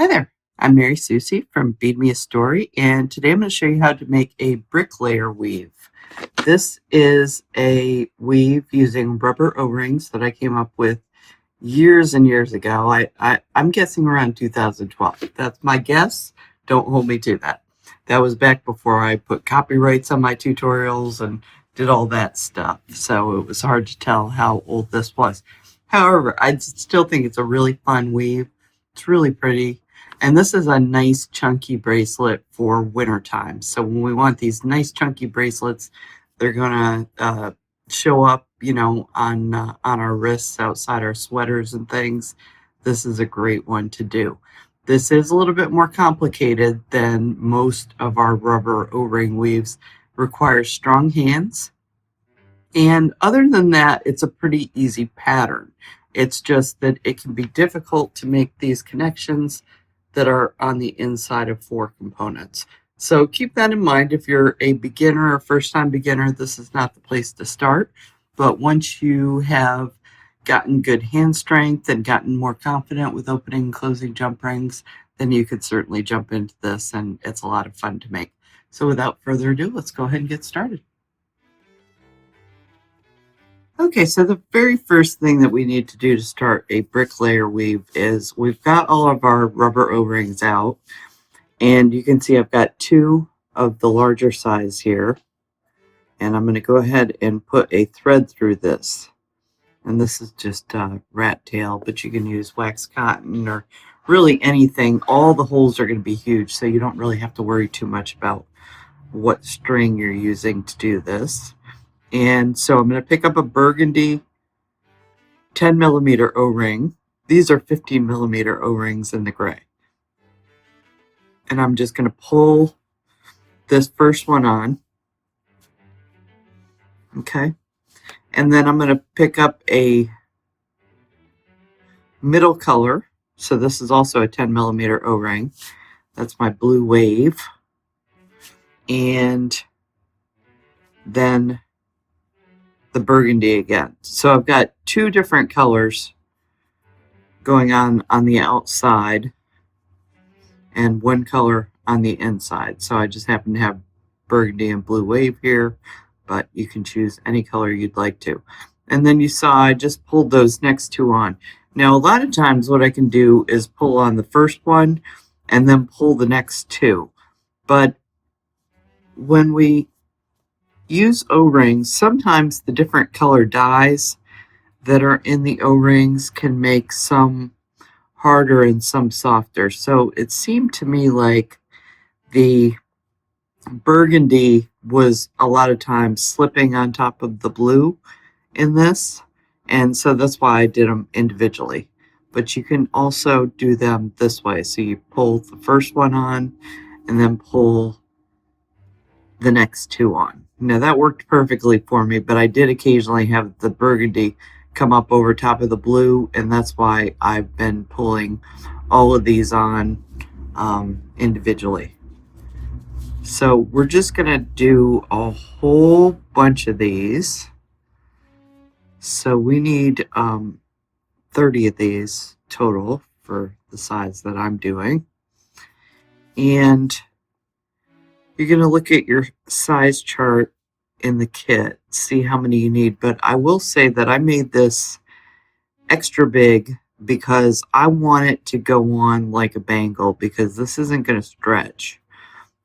Hi there, I'm Mary Susie from Bead Me a Story, and today I'm going to show you how to make a bricklayer weave. This is a weave using rubber O-rings that I came up with years and years ago. I'm guessing around 2012. That's my guess. Don't hold me to that. That was back before I put copyrights on my tutorials and did all that stuff, so it was hard to tell how old this was. However, I still think it's a really fun weave. It's really pretty. And this is a nice chunky bracelet for winter time. So when we want these nice chunky bracelets, they're gonna show up, on our wrists, outside our sweaters and things. This is a great one to do. This is a little bit more complicated than most of our rubber O-ring weaves. Requires strong hands. And other than that, it's a pretty easy pattern. It's just that it can be difficult to make these connections that are on the inside of 4 components. So keep that in mind. If you're a beginner or first-time beginner, this is not the place to start. But once you have gotten good hand strength and gotten more confident with opening and closing jump rings, then you could certainly jump into this, and it's a lot of fun to make. So without further ado, let's go ahead and get started. Okay, so the very first thing that we need to do to start a bricklayer weave is we've got all of our rubber O-rings out, and you can see I've got 2 of the larger size here, and I'm going to go ahead and put a thread through this. And this is just rat tail, but you can use wax cotton or really anything. All the holes are going to be huge, so you don't really have to worry too much about what string you're using to do this. And so I'm going to pick up a burgundy 10 millimeter O-ring. These are 15 millimeter O-rings in the gray. And I'm just going to pull this first one on. Okay. And then I'm going to pick up a middle color. So this is also a 10 millimeter O-ring. That's my blue wave. And then the burgundy again. So I've got 2 different colors going on the outside and 1 color on the inside. So I just happen to have burgundy and blue wave here, but you can choose any color you'd like to. And then you saw I just pulled those next 2 on. Now a lot of times what I can do is pull on the first one and then pull the next 2. But when we use O-rings, sometimes the different color dyes that are in the O-rings can make some harder and some softer. So it seemed to me like the burgundy was a lot of times slipping on top of the blue in this, and so that's why I did them individually. But you can also do them this way. So you pull the first one on and then pull the next 2 on. Now that worked perfectly for me, but I did occasionally have the burgundy come up over top of the blue, and that's why I've been pulling all of these on individually. So we're just going to do a whole bunch of these. So we need 30 of these total for the size that I'm doing. And you're going to look at your size chart in the kit, see how many you need. But I will say that I made this extra big because I want it to go on like a bangle, because this isn't going to stretch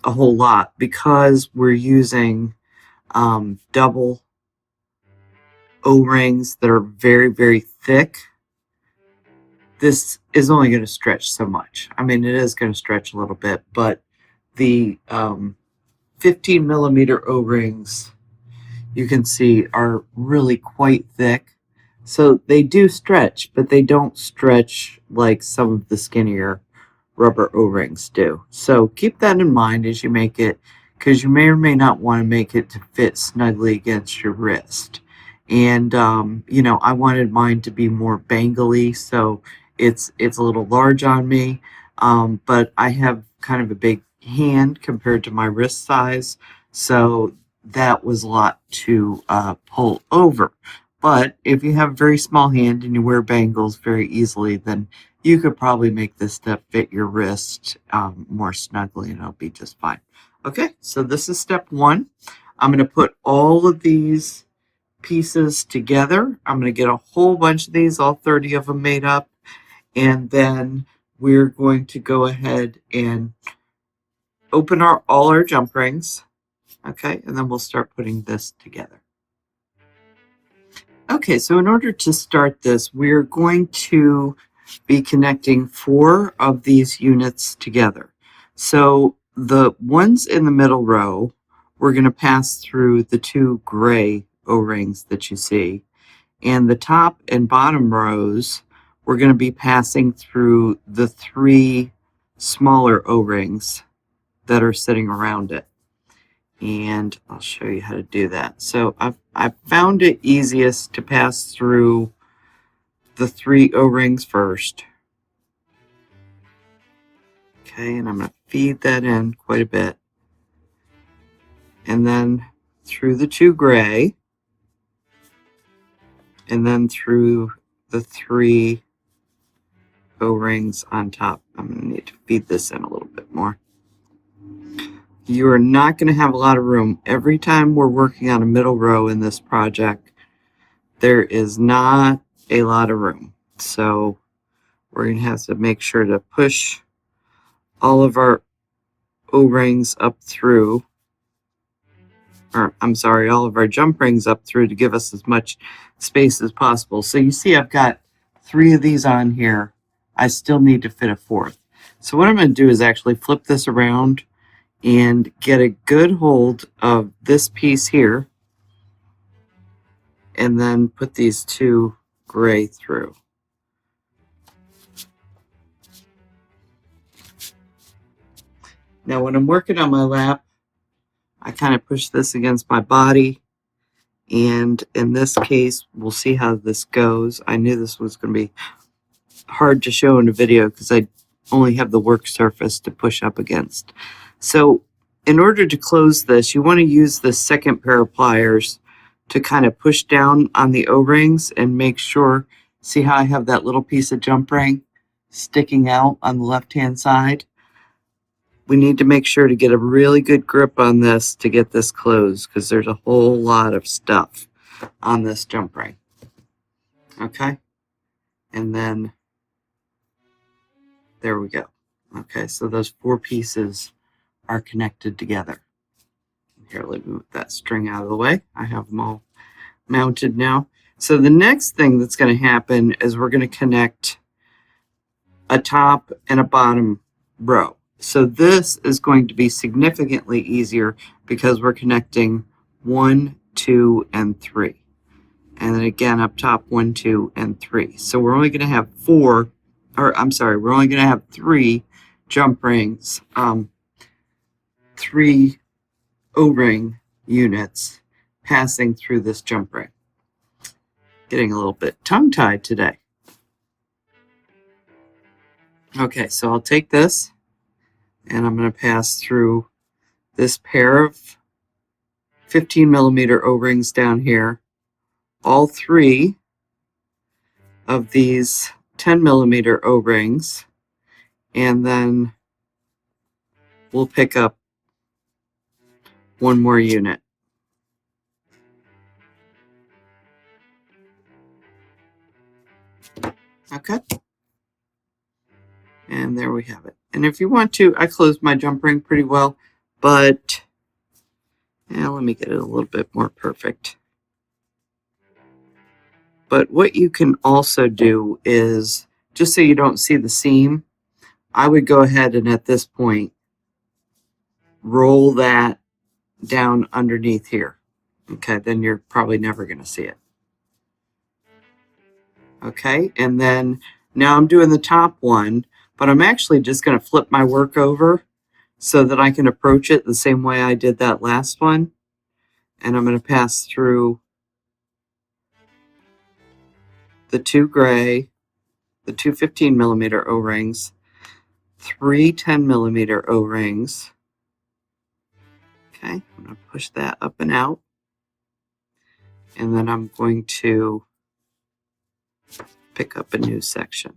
a whole lot because we're using double O-rings that are very, very thick. This is only going to stretch so much. I mean, it is going to stretch a little bit, but the 15 millimeter O-rings, you can see, are really quite thick. So they do stretch, but they don't stretch like some of the skinnier rubber O-rings do. So keep that in mind as you make it, because you may or may not want to make it to fit snugly against your wrist. And I wanted mine to be more bangly, so it's a little large on me, but I have kind of a big hand compared to my wrist size, so that was a lot to pull over. But if you have a very small hand and you wear bangles very easily, then You could probably make this step fit your wrist more snugly and it'll be just fine. Okay, so this is step 1. I'm going to put all of these pieces together. I'm going to get a whole bunch of these, all 30 of them made up, and then we're going to go ahead and open all our jump rings. Okay, and then we'll start putting this together. Okay, so in order to start this, we're going to be connecting 4 of these units together. So the ones in the middle row, we're going to pass through the 2 gray O-rings that you see. And the top and bottom rows, we're going to be passing through the 3 smaller O-rings that are sitting around it. And I'll show you how to do that. So I've found it easiest to pass through the 3 O-rings first. Okay, and I'm going to feed that in quite a bit. And then through the 2 gray. And then through the 3 O-rings on top. I'm going to need to feed this in a little bit more. You are not going to have a lot of room. Every time we're working on a middle row in this project, there is not a lot of room. So we're going to have to make sure to push all of our O-rings up through, or I'm sorry, all of our jump rings up through to give us as much space as possible. So you see I've got 3 of these on here. I still need to fit a 4th. So what I'm going to do is actually flip this around and get a good hold of this piece here and then put these 2 gray through. Now when I'm working on my lap, I kind of push this against my body, and in this case we'll see how this goes. I knew this was going to be hard to show in a video because I only have the work surface to push up against. So in order to close this, you want to use the second pair of pliers to kind of push down on the O-rings and make sure, see how I have that little piece of jump ring sticking out on the left-hand side? We need to make sure to get a really good grip on this to get this closed because there's a whole lot of stuff on this jump ring. Okay? And then there we go. Okay, so those 4 pieces are connected together. Here, let me move that string out of the way. I have them all mounted now. So the next thing that's going to happen is we're going to connect a top and a bottom row. So this is going to be significantly easier because we're connecting 1, 2, and 3. And then again up top 1, 2, and 3. So we're only going to have we're only going to have 3 jump rings, 3 O-ring units passing through this jump ring. Getting a little bit tongue-tied today. Okay, so I'll take this and I'm going to pass through this pair of 15 millimeter O-rings down here, all 3 of these 10 millimeter O-rings, and then we'll pick up 1 more unit. Okay. And there we have it. And if you want to, I closed my jump ring pretty well, but let me get it a little bit more perfect. But what you can also do is, just so you don't see the seam, I would go ahead and at this point roll that down underneath here. Okay, then you're probably never going to see it. Okay, and then now I'm doing the top one, but I'm actually just going to flip my work over so that I can approach it the same way I did that last one. And I'm going to pass through the 2 gray, the 2 15 millimeter O-rings, 3 10 millimeter O-rings. Okay, I'm going to push that up and out. And then I'm going to pick up a new section.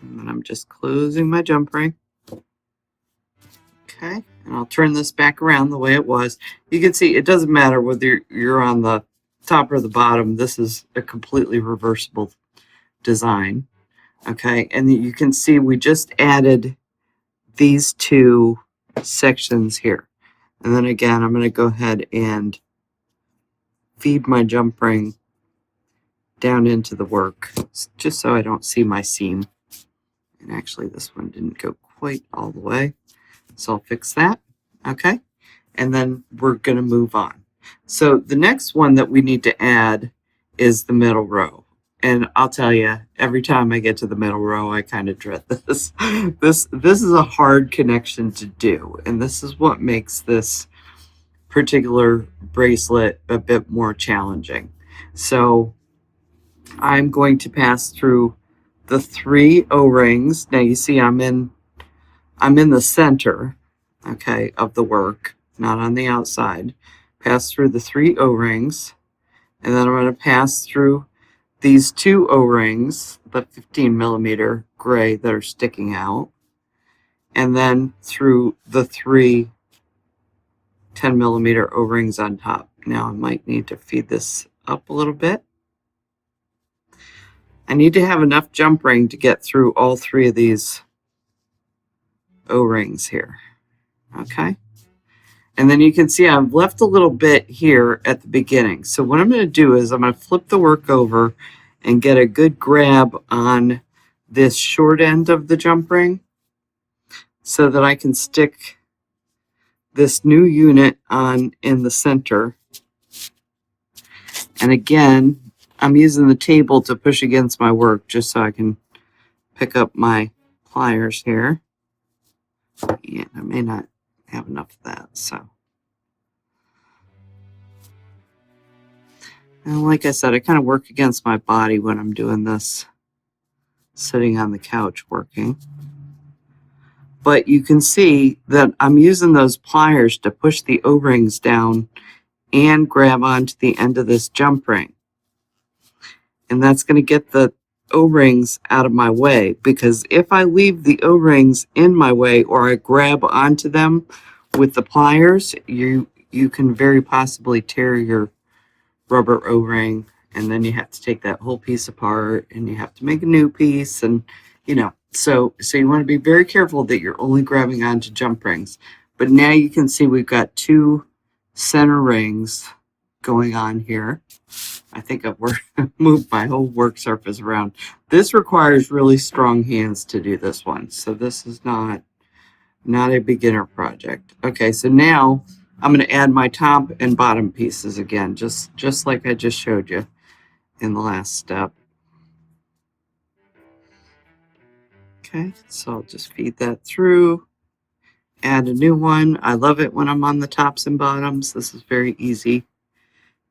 And then I'm just closing my jump ring. Okay, and I'll turn this back around the way it was. You can see it doesn't matter whether you're on the top or the bottom. This is a completely reversible design. Okay, and you can see we just added these two sections here. And then again, I'm going to go ahead and feed my jump ring down into the work, just so I don't see my seam. And actually, this one didn't go quite all the way. So I'll fix that. Okay. And then we're going to move on. So the next one that we need to add is the middle row. And I'll tell you, every time I get to the middle row, I kind of dread this. This is a hard connection to do. And this is what makes this particular bracelet a bit more challenging. So I'm going to pass through the 3 O-rings. Now you see I'm in the center, okay, of the work, not on the outside. Pass through the 3 O-rings, and then I'm going to pass through these 2 O-rings, the 15 millimeter gray that are sticking out, and then through the 3 10 millimeter O-rings on top. Now I might need to feed this up a little bit. I need to have enough jump ring to get through all 3 of these O-rings here. Okay. And then you can see I've left a little bit here at the beginning. So what I'm going to do is I'm going to flip the work over and get a good grab on this short end of the jump ring so that I can stick this new unit on in the center. And again, I'm using the table to push against my work just so I can pick up my pliers here. Yeah, I may not have enough of that, so. And like I said, I kind of work against my body when I'm doing this, sitting on the couch working. But you can see that I'm using those pliers to push the O-rings down and grab onto the end of this jump ring. And that's going to get the O-rings out of my way, because if I leave the O-rings in my way or I grab onto them with the pliers, you can very possibly tear your rubber O-ring, and then you have to take that whole piece apart and you have to make a new piece, and so you want to be very careful that you're only grabbing onto jump rings. But now you can see we've got 2 center rings going on here. I think I've moved my whole work surface around. This requires really strong hands to do this one. So this is not a beginner project. Okay, so now I'm going to add my top and bottom pieces again, just like I just showed you in the last step. Okay, so I'll just feed that through, add a new one. I love it when I'm on the tops and bottoms. This is very easy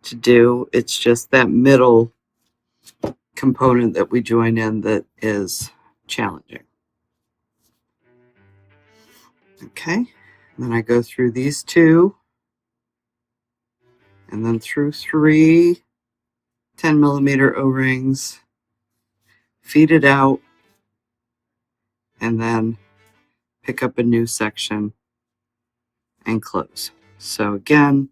to do. It's just that middle component that we join in that is challenging. Okay, and then I go through these 2, and then through 3 10 millimeter O-rings, feed it out, and then pick up a new section and close. So again,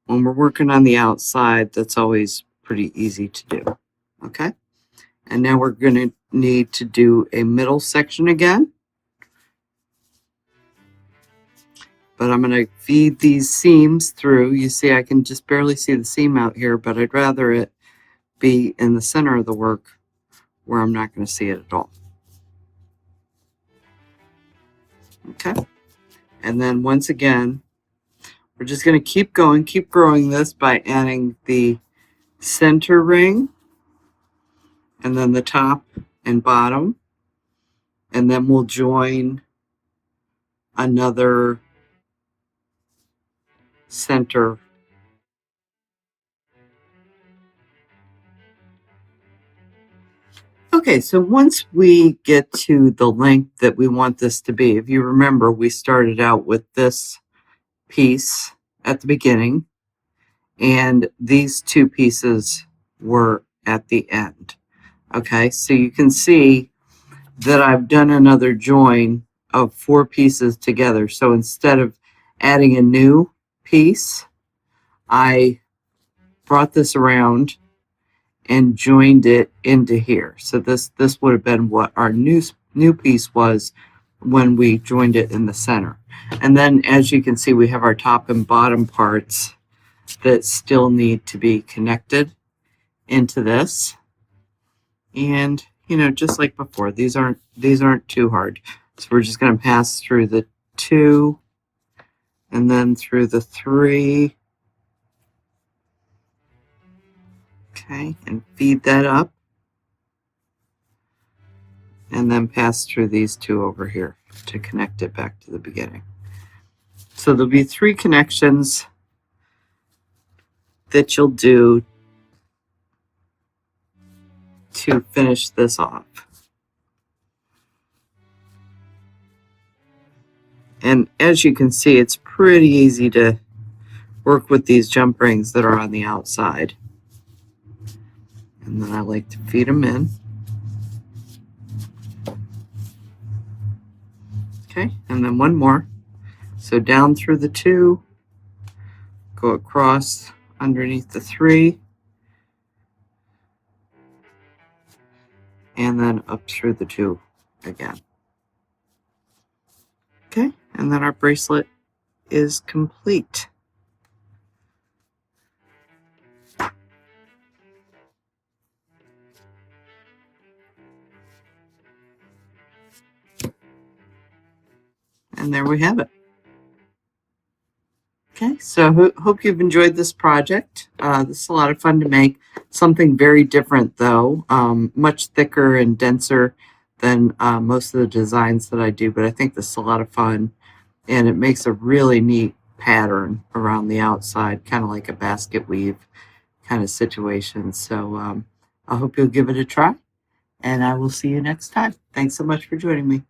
when we're working on the outside, that's always pretty easy to do. Okay, and now we're going to need to do a middle section again. But I'm going to feed these seams through. You see, I can just barely see the seam out here, but I'd rather it be in the center of the work where I'm not going to see it at all. Okay, and then once again, we're just going to keep growing this by adding the center ring, and then the top and bottom, and then we'll join another center. Okay, so once we get to the length that we want this to be, if you remember, we started out with this piece at the beginning, and these 2 pieces were at the end. Okay, so you can see that I've done another join of 4 pieces together. So instead of adding a new piece, I brought this around and joined it into here. So this would have been what our new piece was when we joined it in the center. And then as you can see, we have our top and bottom parts that still need to be connected into this. And you know, just like before, these aren't too hard. So we're just going to pass through the 2 and then through the 3. Okay, and feed that up. And then pass through these 2 over here to connect it back to the beginning. So there'll be 3 connections that you'll do to finish this off. And as you can see, it's pretty easy to work with these jump rings that are on the outside. And then I like to feed them in. Okay, and then one more. So down through the 2, go across underneath the 3, and then up through the 2 again. Okay, and then our bracelet is complete. And there we have it. Okay, so hope you've enjoyed this project. This is a lot of fun to make. Something very different though, much thicker and denser than most of the designs that I do, but I think this is a lot of fun, and it makes a really neat pattern around the outside, kind of like a basket weave kind of situation. So I hope you'll give it a try, and I will see you next time. Thanks so much for joining me.